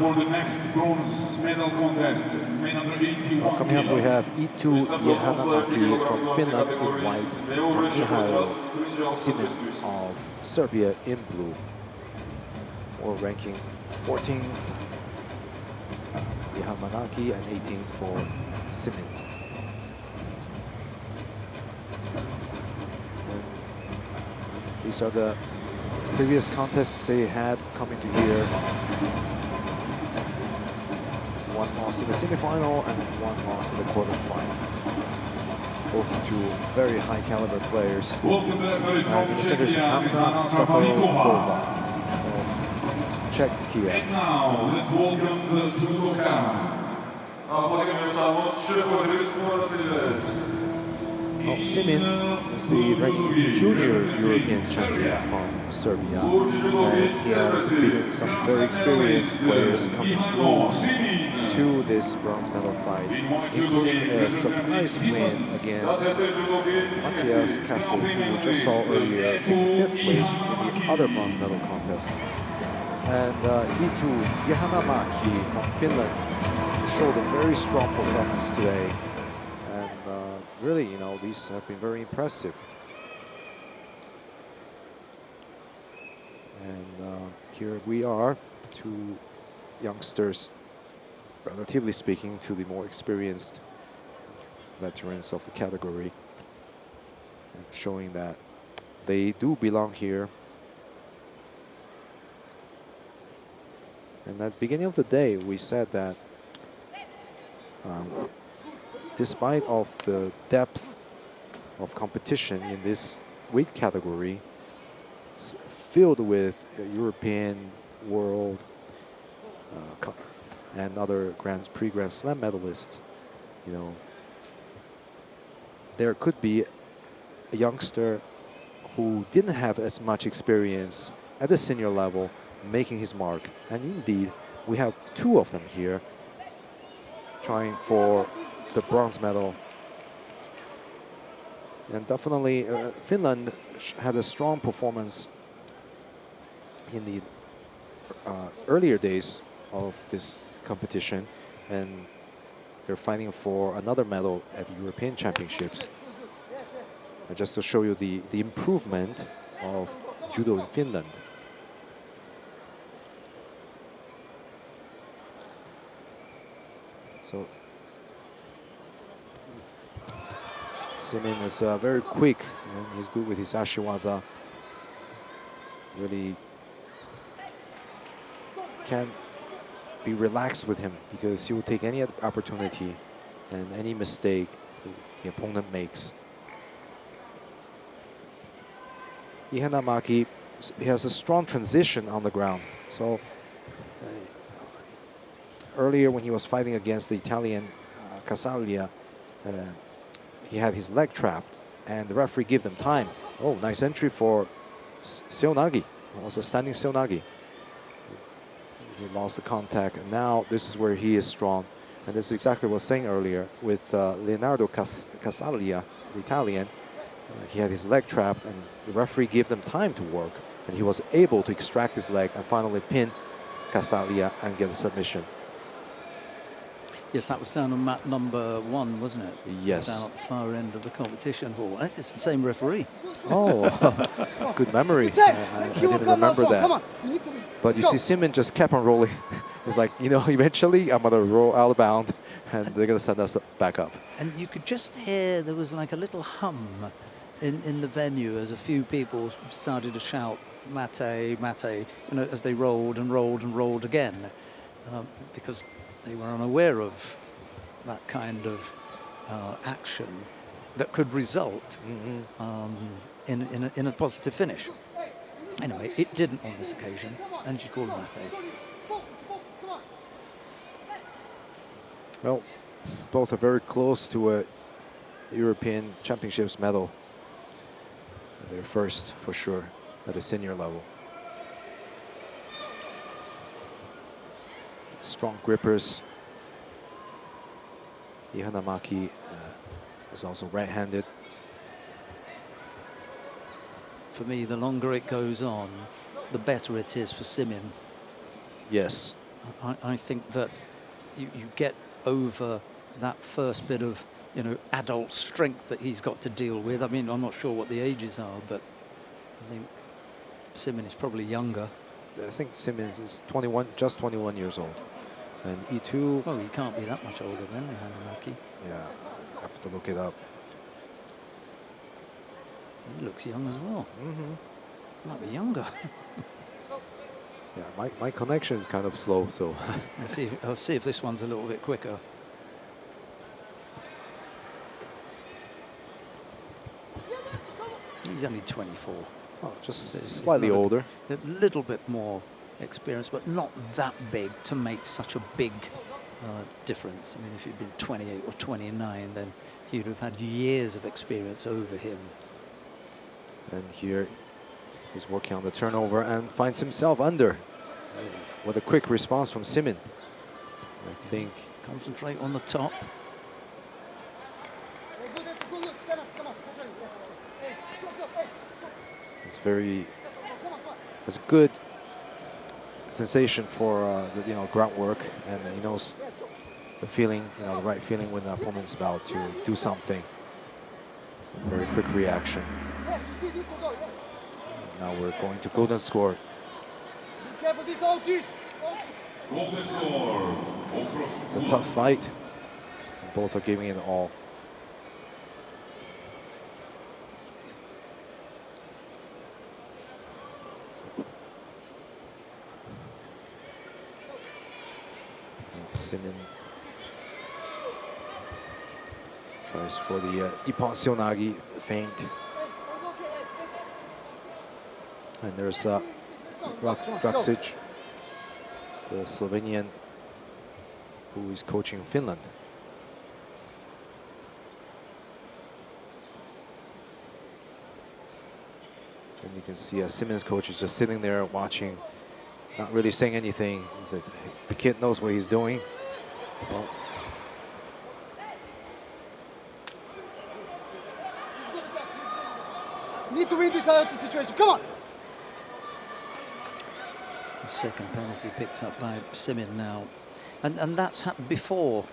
for the next bronze medal contest. Main under 81 coming up, we have Eetu IHANAMAKI from Finland in white, and Mihajlo SIMIN of Serbia in blue. World ranking 14th, IHANAMAKI, and 18th for SIMIN. And these are the previous contests they had coming to here. One loss in the semifinal and one loss in the quarterfinal. Both two very high caliber players. Welcome to the from Czechia, Czechia. And now, let's welcome the judoka. SIMIN is the reigning junior European champion from Serbia, and he has beaten some very experienced players coming through to this bronze medal fight, including a surprise win against Matthias Kassi, who we just saw earlier, taking 5th place in the other bronze medal contest. And Eetu IHANAMAKI from Finland showed a very strong performance today. Really, you know, these have been very impressive. And here we are, two youngsters, relatively speaking, to the more experienced veterans of the category, and showing that they do belong here. And at the beginning of the day, we said that despite of the depth of competition in this weight category, filled with European, world, and other pre-Grand Slam medalists, you know, there could be a youngster who didn't have as much experience at the senior level making his mark. And indeed, we have two of them here trying for the bronze medal. And definitely Finland had a strong performance in the earlier days of this competition, and they're fighting for another medal at the European Championships. Just to show you the improvement of judo in Finland. So SIMIN is very quick, and he's good with his ashiwaza. Really can't be relaxed with him, because he will take any opportunity and any mistake the opponent makes. IHANAMAKI, he has a strong transition on the ground. So earlier when he was fighting against the Italian Casaglia, he had his leg trapped, and the referee gave them time. Oh, nice entry for Seonagi. It was a standing Seonagi. He lost the contact, and now this is where he is strong. And this is exactly what I was saying earlier with Leonardo Casaglia, the Italian. He had his leg trapped, and the referee gave them time to work, and he was able to extract his leg and finally pin Casaglia and get a submission. Yes, that was down on mat number 1, wasn't it? Yes. Down at the far end of the competition hall. It's the same referee. Oh, good memory. I didn't remember that. But you see, SIMIN just kept on rolling. It's like, you know, eventually I'm going to roll out of bound, and they're going to send us back up. And you could just hear there was like a little hum in the venue as a few people started to shout, "Mate, mate," you know, as they rolled and rolled and rolled again, because they were unaware of that kind of action that could result in a positive finish. Anyway, it didn't on this occasion, and you call it mate. Well, both are very close to a European Championships medal. They're first, for sure, at a senior level. Strong grippers. IHANAMAKI is also right-handed. For me, the longer it goes on, the better it is for SIMIN. Yes, I think that you get over that first bit of, you know, adult strength that he's got to deal with. I mean, I'm not sure what the ages are, but I think SIMIN is probably younger. I think SIMIN is 21, just 21 years old. And Eetu... Oh, he can't be that much older than IHANAMAKI. Yeah, I have to look it up. He looks young as well. Might be younger. Yeah, my connection is kind of slow, so... I'll see if this one's a little bit quicker. He's only 24. Oh, just It's slightly older. A little bit more experience, but not that big to make such a big difference. I mean, if he'd been 28 or 29, then he'd have had years of experience over him. And here he's working on the turnover and finds himself under. With a quick response from SIMIN. I think... Concentrate on the top. It's very... It's a good sensation for the, you know, groundwork, and he knows the feeling, you know, the right feeling when the opponent's about to do something. So very quick reaction. Now we're going to golden score. Be careful, these OGs. Golden score. It's a tough fight. Both are giving it all. SIMIN tries for the Ippon Seonagi feint. And there's Draksic, the Slovenian who is coaching Finland. And you can see SIMIN's coach is just sitting there watching, not really saying anything. He says, hey, the kid knows what he's doing. Well, Need to win this IHANAMAKI situation. Come on. The second penalty picked up by SIMIN now. And that's happened before,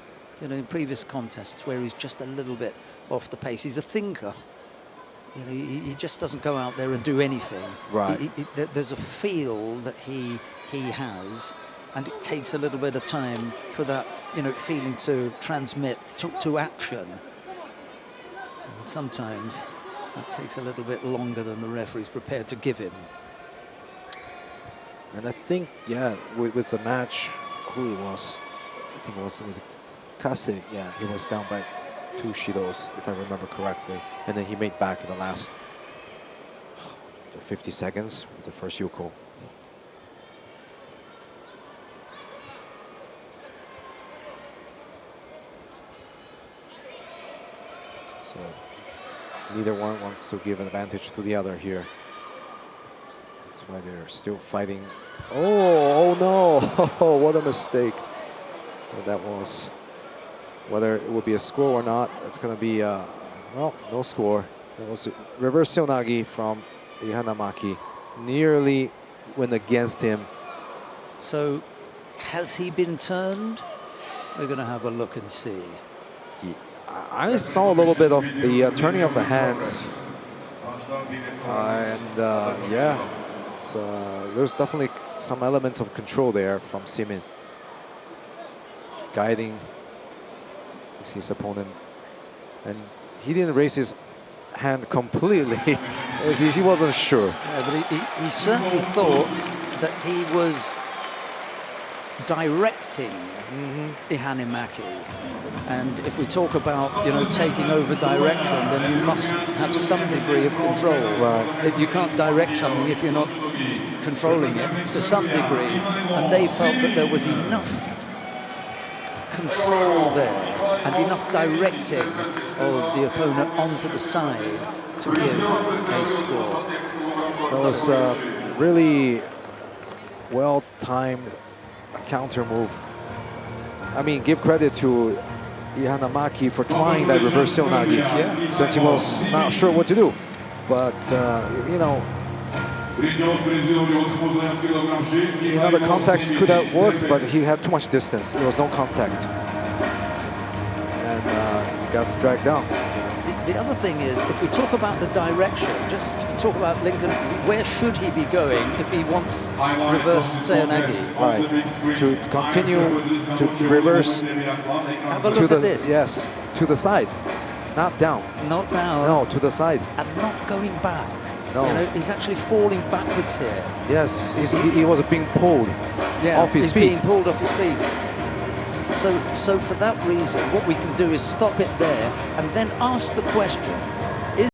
you know, in previous contests where he's just a little bit off the pace. He's a thinker. You know, he just doesn't go out there and do anything. Right. There's a feel that he has, and it takes a little bit of time for that, you know, feeling to transmit to action. And sometimes that takes a little bit longer than the referee's prepared to give him. and I think, yeah, with the match, who it was, I think it was with Kase, yeah, he was down by 2 shidos, if I remember correctly. And then he made back in the last 50 seconds with the first Yuko. So neither one wants to give an advantage to the other here. That's why they're still fighting. Oh no! Oh, what a mistake. Well, that was. Whether it will be a score or not, it's going to be, well, no score. It was a reverse Seonagi from IHANAMAKI. Nearly went against him. So, has he been turned? We're going to have a look and see. I saw a little bit of the turning of the hands. And yeah, it's, there's definitely some elements of control there from SIMIN. Guiding his opponent, and he didn't raise his hand completely as he wasn't sure. Yeah, but he certainly thought that he was directing IHANAMAKI, and if we talk about, you know, taking over direction, then you must have some degree of control. Right. You can't direct something if you're not controlling it to some degree, and they felt that there was enough control there and enough directing of the opponent onto the side to give a score. That was really well-timed counter move. I mean, give credit to IHANAMAKI for trying that reverse Seonagi, since he was not sure what to do. But, you know, The contact could have worked, but he had too much distance. There was no contact. And he got dragged down. The other thing is, if we talk about the direction, just talk about Lincoln, where should he be going if he wants reverse Seoinage? Right, to continue to reverse. Have a look at this. Yes, to the side, not down. Not down. No, to the side. And not going back. No. You know, he's actually falling backwards here. Yes, he was being pulled off his he's feet. being pulled off his feet. So for that reason, what we can do is stop it there and then ask the question,